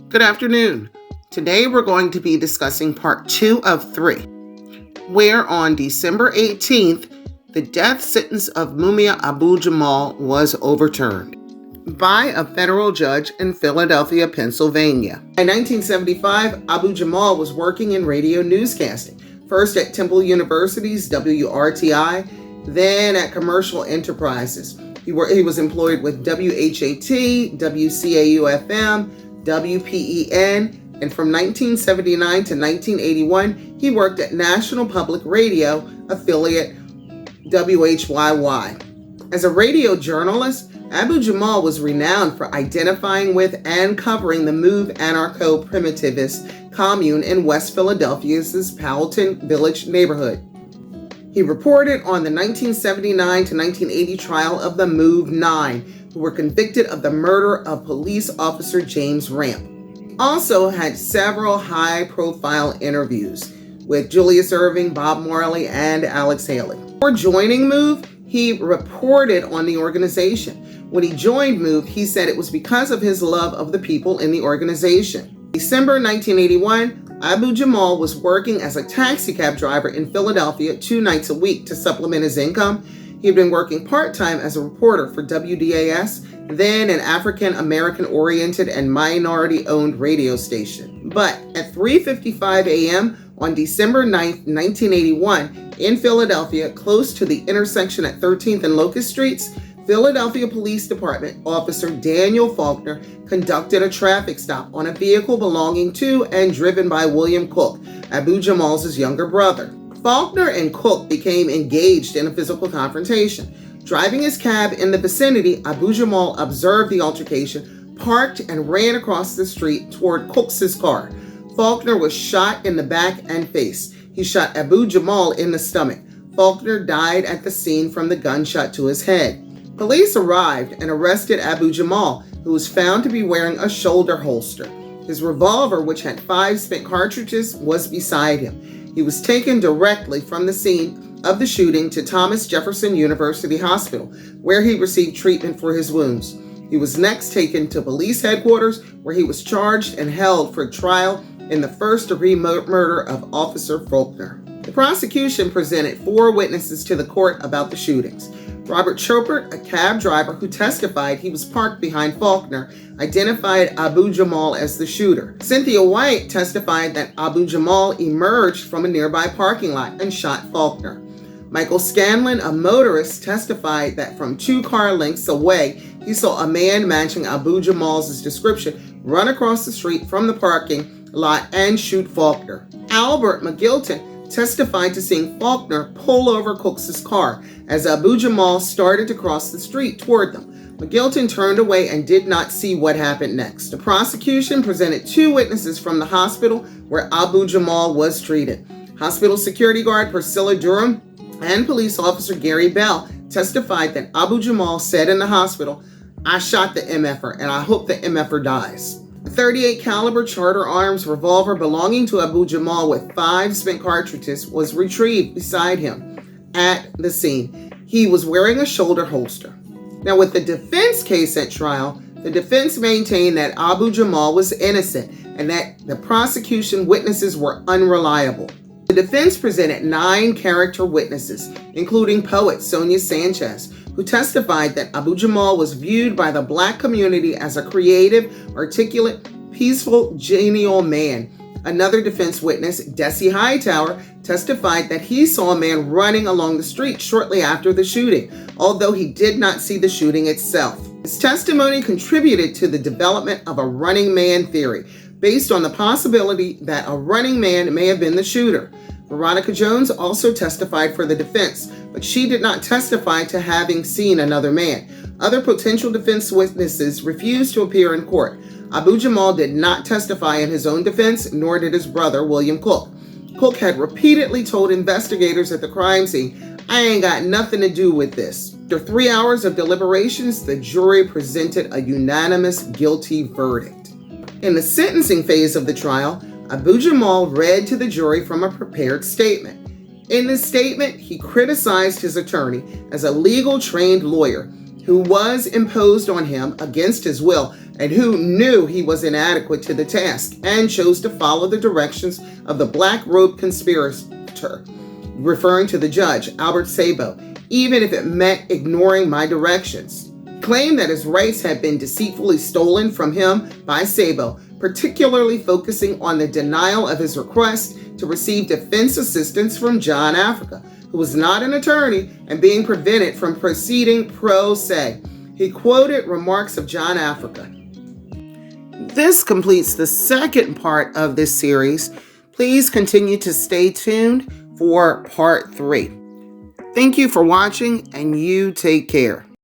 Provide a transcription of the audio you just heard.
Good afternoon. Today we're going to be discussing part 2 of 3, where on December 18th, the death sentence of Mumia Abu-Jamal was overturned by a federal judge in Philadelphia, Pennsylvania. In 1975, Abu-Jamal was working in radio newscasting, first at Temple University's WRTI, then at Commercial Enterprises. He was employed with WHAT, WCAU-FM, WPEN, and from 1979 to 1981, he worked at National Public Radio affiliate WHYY. As a radio journalist, Abu-Jamal was renowned for identifying with and covering the MOVE anarcho-primitivist commune in West Philadelphia's Powelton Village neighborhood. He reported on the 1979 to 1980 trial of the MOVE 9, who were convicted of the murder of police officer James Ramp. He also had several high-profile interviews with Julius Erving, Bob Marley, and Alex Haley. Before joining MOVE, he reported on the organization. When he joined MOVE, he said it was because of his love of the people in the organization. December 1981, Abu-Jamal was working as a taxicab driver in Philadelphia 2 nights a week to supplement his income. He had been working part-time as a reporter for WDAS, then an African-American-oriented and minority-owned radio station. But at 3:55 a.m. on December 9, 1981, in Philadelphia, close to the intersection at 13th and Locust Streets, Philadelphia Police Department officer Daniel Faulkner conducted a traffic stop on a vehicle belonging to and driven by William Cook, Abu-Jamal's younger brother. Faulkner and Cook became engaged in a physical confrontation. Driving his cab in the vicinity, Abu-Jamal observed the altercation, parked, and ran across the street toward Cook's car. Faulkner was shot in the back and face. He shot Abu-Jamal in the stomach. Faulkner died at the scene from the gunshot to his head. Police arrived and arrested Abu-Jamal, who was found to be wearing a shoulder holster. His revolver, which had 5 spent cartridges, was beside him. He was taken directly from the scene of the shooting to Thomas Jefferson University Hospital, where he received treatment for his wounds. He was next taken to police headquarters, where he was charged and held for trial in the first-degree murder of Officer Faulkner. The prosecution presented 4 witnesses to the court about the shootings. Robert Chopert, a cab driver who testified he was parked behind Faulkner, identified Abu-Jamal as the shooter. Cynthia White testified that Abu-Jamal emerged from a nearby parking lot and shot Faulkner. Michael Scanlon, a motorist, testified that from 2 car lengths away, he saw a man matching Abu-Jamal's description run across the street from the parking lot and shoot Faulkner. Albert McGilton testified to seeing Faulkner pull over Cook's car as Abu-Jamal started to cross the street toward them. McGilton turned away and did not see what happened next. The prosecution presented 2 witnesses from the hospital where Abu-Jamal was treated. Hospital security guard Priscilla Durham and police officer Gary Bell testified that Abu-Jamal said in the hospital, "I shot the MFer and I hope the MFer dies." A .38 caliber Charter Arms revolver belonging to Abu-Jamal with 5 spent cartridges was retrieved beside him at the scene. He was wearing a shoulder holster. Now, with the defense case at trial, the defense maintained that Abu-Jamal was innocent and that the prosecution witnesses were unreliable. The defense presented 9 character witnesses, including poet Sonia Sanchez, who testified that Abu-Jamal was viewed by the Black community as a creative, articulate, peaceful, genial man. Another defense witness, Desi Hightower, testified that he saw a man running along the street shortly after the shooting, although he did not see the shooting itself. His testimony contributed to the development of a running man theory, based on the possibility that a running man may have been the shooter. Veronica Jones also testified for the defense, but she did not testify to having seen another man. Other potential defense witnesses refused to appear in court. Abu-Jamal did not testify in his own defense, nor did his brother, William Cook. Cook had repeatedly told investigators at the crime scene, "I ain't got nothing to do with this." After 3 hours of deliberations, the jury presented a unanimous guilty verdict. In the sentencing phase of the trial, Abu-Jamal read to the jury from a prepared statement. In this statement, he criticized his attorney as a legal trained lawyer who was imposed on him against his will and who knew he was inadequate to the task and chose to follow the directions of the black robe conspirator, referring to the judge, Albert Sabo, even if it meant ignoring my directions. Claimed that his rights had been deceitfully stolen from him by Sabo, particularly focusing on the denial of his request to receive defense assistance from John Africa, who was not an attorney and being prevented from proceeding pro se. He quoted remarks of John Africa. This completes the second part of this series. Please continue to stay tuned for part 3. Thank you for watching, and you take care.